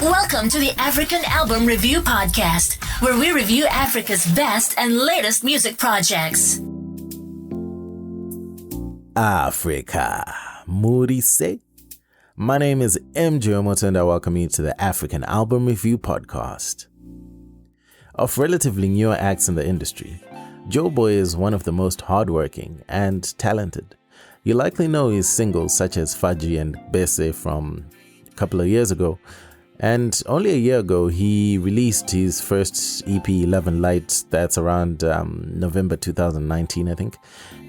Welcome to the African Album Review Podcast, where we review Africa's best and latest music projects. Africa, Murise. My name is Joeboy, and I welcome you to the African Album Review Podcast. Of relatively newer acts in the industry, Joeboy is one of the most hardworking and talented. You likely know his singles such as Faaji and Gbese from a couple of years ago, and only a year ago he released his first EP 11 Light. That's around November 2019, I think,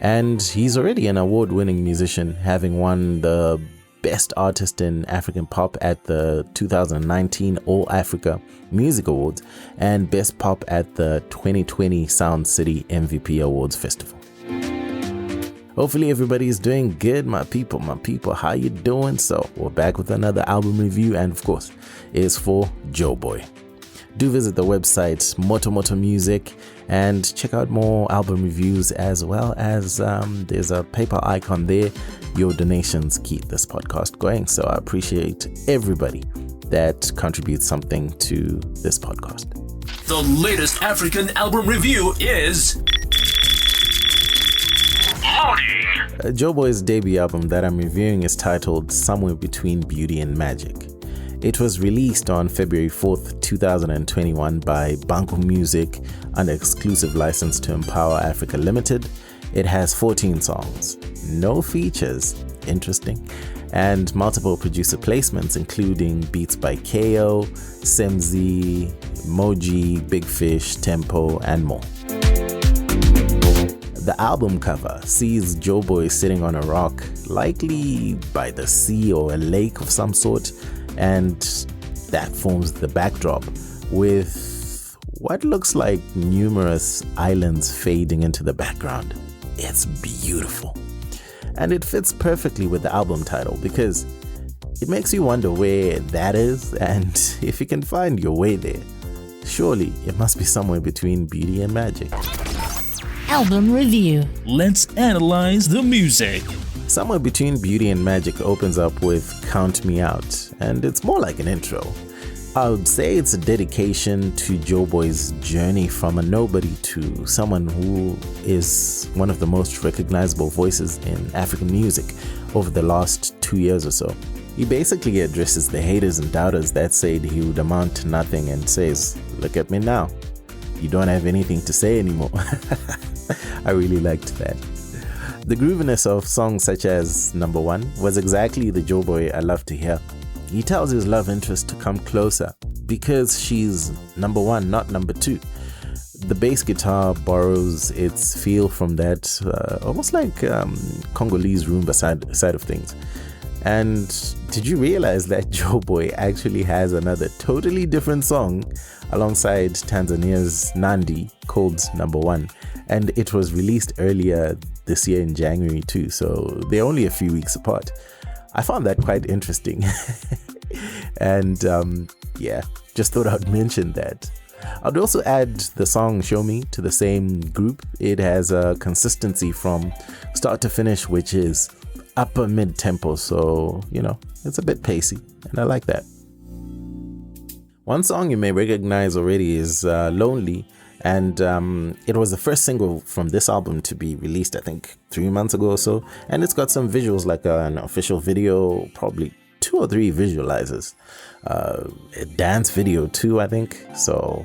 and he's already an award-winning musician, having won the Best Artist in African Pop at the 2019 All Africa Music Awards and Best Pop at the 2020 Sound City MVP Awards Festival. Hopefully everybody is doing good, my people, how you doing? So we're back with another album review, and of course it's for Joeboy. Do visit the website Wemoto Music and check out more album reviews, as well as there's a PayPal icon there. Your donations keep this podcast going, so I appreciate everybody that contributes something to this podcast. The latest African album review is Joeboy's debut album that I'm reviewing is titled Somewhere Between Beauty and Magic. It was released on February 4th, 2021 by Banco Music under exclusive license to Empower Africa Limited. It has 14 songs, no features, interesting, and multiple producer placements including beats by KO, Semzi, Moji, Big Fish, Tempo, and more. The album cover sees Joeboy sitting on a rock, likely by the sea or a lake of some sort, and that forms the backdrop with what looks like numerous islands fading into the background. It's beautiful. And it fits perfectly with the album title because it makes you wonder where that is and if you can find your way there. Surely it must be somewhere between beauty and magic. Album review. Let's analyze the music. Somewhere Between Beauty and Magic opens up with Count Me Out, and it's more like an intro. I would say it's a dedication to Joeboy's journey from a nobody to someone who is one of the most recognizable voices in African music over the last 2 years or so. He basically addresses the haters and doubters that said he would amount to nothing and says, "Look at me now. You don't have anything to say anymore." I really liked that. The grooviness of songs such as Number One was exactly the Joeboy I love to hear. He tells his love interest to come closer because she's number one, not number two. The bass guitar borrows its feel from that almost like Congolese rumba side of things. And did you realize that Joeboy actually has another totally different song alongside Tanzania's Nandi called Number One? And it was released earlier this year in January too, so they're only a few weeks apart. I found that quite interesting. And just thought I'd mention that. I'd also add the song Show Me to the same group. It has a consistency from start to finish, which is upper mid tempo, so it's a bit pacey, and I like that. One song you may recognize already is Lonely, and it was the first single from this album to be released, I think 3 months ago or so, and it's got some visuals like an official video, probably 2 or 3 visualizers, a dance video too, I think. So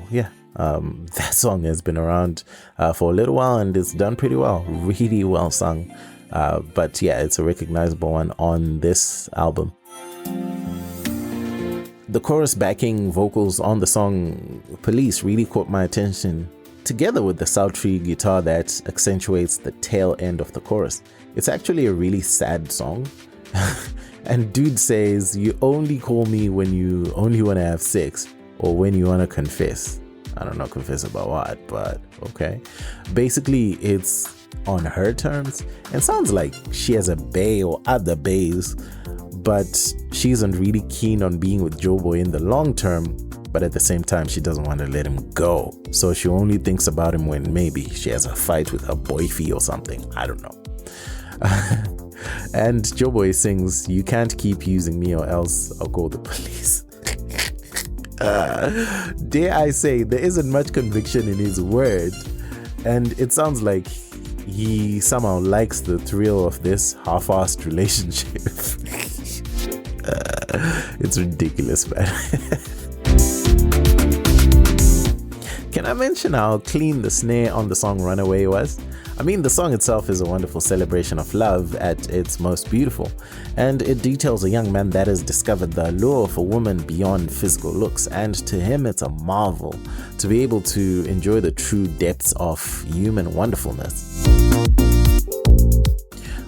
that song has been around for a little while, and it's done pretty well, really well sung. But it's a recognizable one on this album. The chorus backing vocals on the song Police really caught my attention, together with the sultry guitar that accentuates the tail end of the chorus. It's actually a really sad song. And dude says, "You only call me when you only want to have sex or when you want to confess." I don't know, confess about what, but okay. Basically, it's on her terms, and sounds like she has a bae or other baes, but she isn't really keen on being with Joeboy in the long term, but at the same time she doesn't want to let him go, so she only thinks about him when maybe she has a fight with her boyfie or something. I don't know. And Joeboy sings, "You can't keep using me or else I'll call the police." Dare I say, there isn't much conviction in his word, and it sounds like he somehow likes the thrill of this half-assed relationship. It's ridiculous, man. Can I mention how clean the snare on the song Runaway was? I mean, the song itself is a wonderful celebration of love at its most beautiful, and it details a young man that has discovered the allure of a woman beyond physical looks, and to him it's a marvel to be able to enjoy the true depths of human wonderfulness.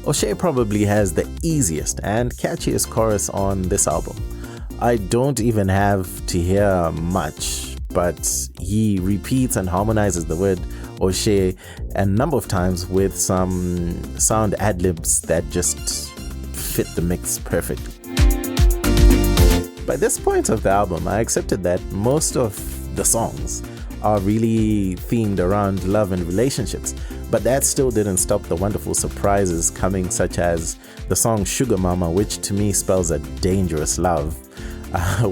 O'Shea probably has the easiest and catchiest chorus on this album. I don't even have to hear much, but he repeats and harmonizes the word O'Shea a number of times with some sound ad-libs that just fit the mix perfectly. By this point of the album, I accepted that most of the songs are really themed around love and relationships, but that still didn't stop the wonderful surprises coming, such as the song Sugar Mama, which to me spells a dangerous love,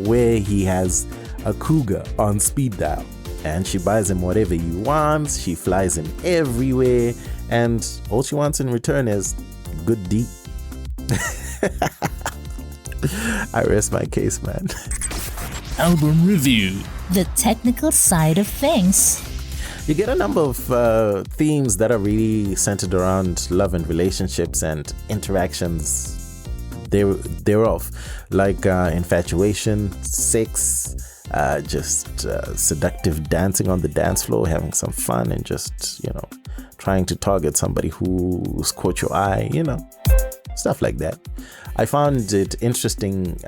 where he has a cougar on speed dial, and she buys him whatever he wants, she flies him everywhere, and all she wants in return is good D. I rest my case, man. Album review. The technical side of things. You get a number of themes that are really centered around love and relationships and interactions thereof, like infatuation, sex, just seductive dancing on the dance floor, having some fun, and just, trying to target somebody who's caught your eye, stuff like that. I found it interesting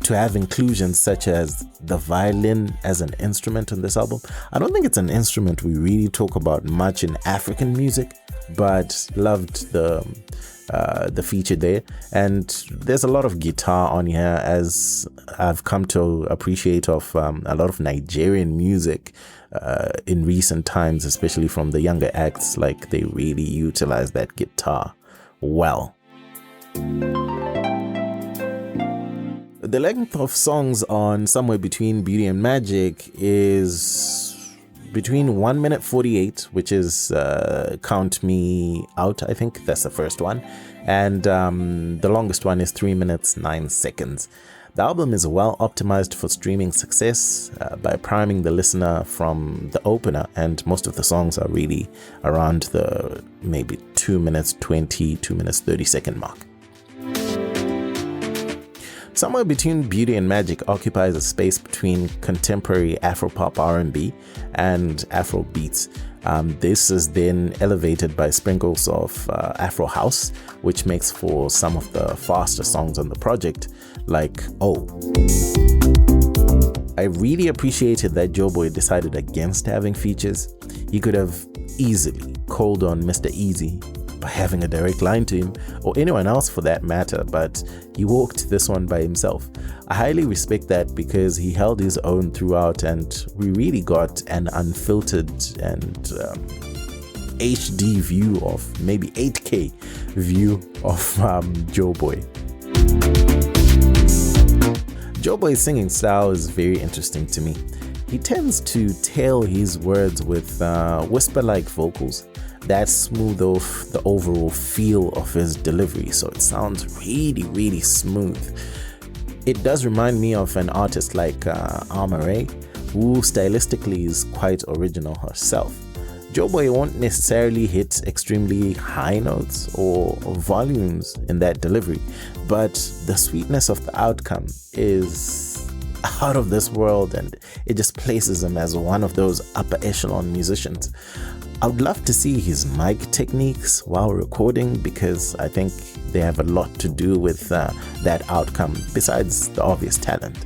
to have inclusions such as the violin as an instrument on this album. I don't think it's an instrument we really talk about much in African music, but loved the feature there. And there's a lot of guitar on here, as I've come to appreciate of a lot of Nigerian music in recent times, especially from the younger acts. Like, they really utilize that guitar well. The length of songs on Somewhere Between Beauty and Magic is between 1 minute 48, which is Count Me Out, I think that's the first one, and the longest one is 3 minutes 9 seconds. The album is well optimized for streaming success by priming the listener from the opener, and most of the songs are really around the maybe 2 minutes 20, 2 minutes 30 second mark. Somewhere Between Beauty and Magic occupies a space between contemporary Afropop R&B and Afro beats. This is then elevated by sprinkles of Afro house, which makes for some of the faster songs on the project, like Oh. I really appreciated that Joeboy decided against having features. He could have easily called on Mr. Easy by having a direct line to him, or anyone else for that matter, but he walked this one by himself. I highly respect that, because he held his own throughout, and we really got an unfiltered and HD view of, maybe 8K view of Joeboy. Joeboy's singing style is very interesting to me. He tends to tail his words with whisper-like vocals that smooth off the overall feel of his delivery, so it sounds really, really smooth. It does remind me of an artist like Amare, who stylistically is quite original herself. Joeboy won't necessarily hit extremely high notes or volumes in that delivery, but the sweetness of the outcome is out of this world, and it just places him as one of those upper echelon musicians. I would love to see his mic techniques while recording, because I think they have a lot to do with that outcome, besides the obvious talent.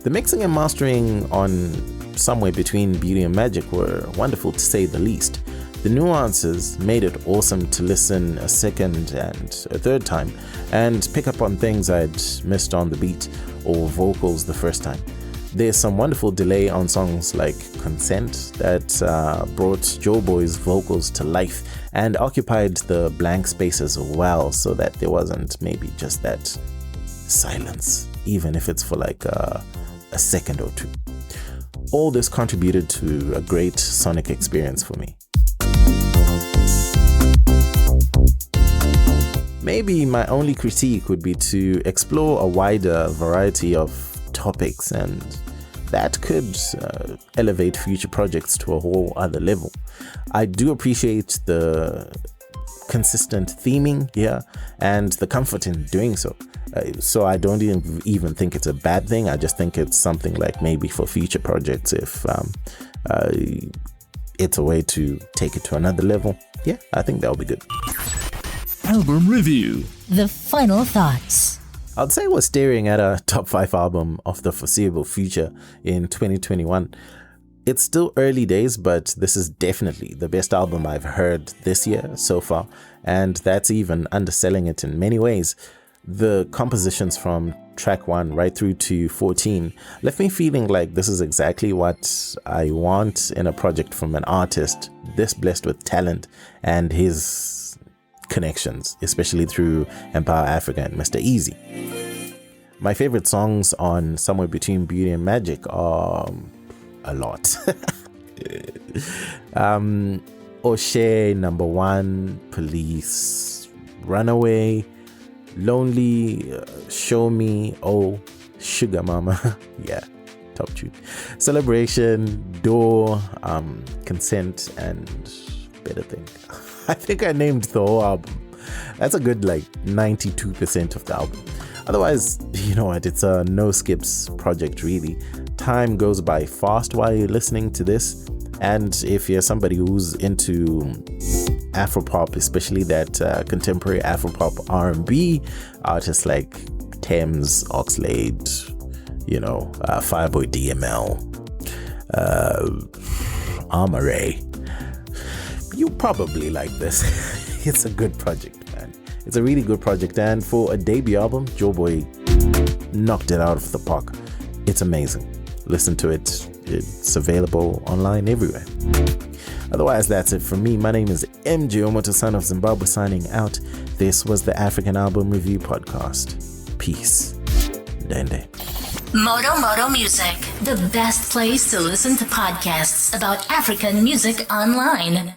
The mixing and mastering on Somewhere Between Beauty and Magic were wonderful, to say the least. The nuances made it awesome to listen a second and a third time and pick up on things I'd missed on the beat or vocals the first time. There's some wonderful delay on songs like Consent that brought Joeboy's vocals to life and occupied the blank space as well, so that there wasn't maybe just that silence, even if it's for like a second or two. All this contributed to a great sonic experience for me. Maybe my only critique would be to explore a wider variety of topics, and that could elevate future projects to a whole other level. I do appreciate the consistent theming here and the comfort in doing so. So I don't even think it's a bad thing. I just think it's something like maybe for future projects, if it's a way to take it to another level. Yeah, I think that'll be good. Album review. The final thoughts. I'd say we're staring at a top 5 album of the foreseeable future in 2021. It's still early days, but this is definitely the best album I've heard this year so far, and that's even underselling it in many ways. The compositions from track 1 right through to 14 left me feeling like this is exactly what I want in a project from an artist this blessed with talent and his connections, especially through Empower Africa and Mr. Easy. My favorite songs on Somewhere Between Beauty and Magic are a lot. O'Shea, Number One, Police, Runaway, Lonely, Show Me, Oh, Sugar Mama, yeah, top tune, Celebration, Door, Consent, and Better Thing. I think I named the whole album. That's a good 92% of the album. Otherwise, you know what, it's a no skips project really. Time goes by fast while you're listening to this, and if you're somebody who's into Afropop, especially that contemporary Afropop R&B, artists like Thames, Oxlade, Fireboy DML, Amare, you probably like this. It's a good project, man. It's a really good project, and for a debut album, Joeboy knocked it out of the park. It's amazing. Listen to it. It's available online everywhere. Otherwise, that's it from me. My name is Joeboy, son of Zimbabwe, signing out. This was the African Album Review Podcast. Peace. Dende. Moto Music, the best place to listen to podcasts about African music online.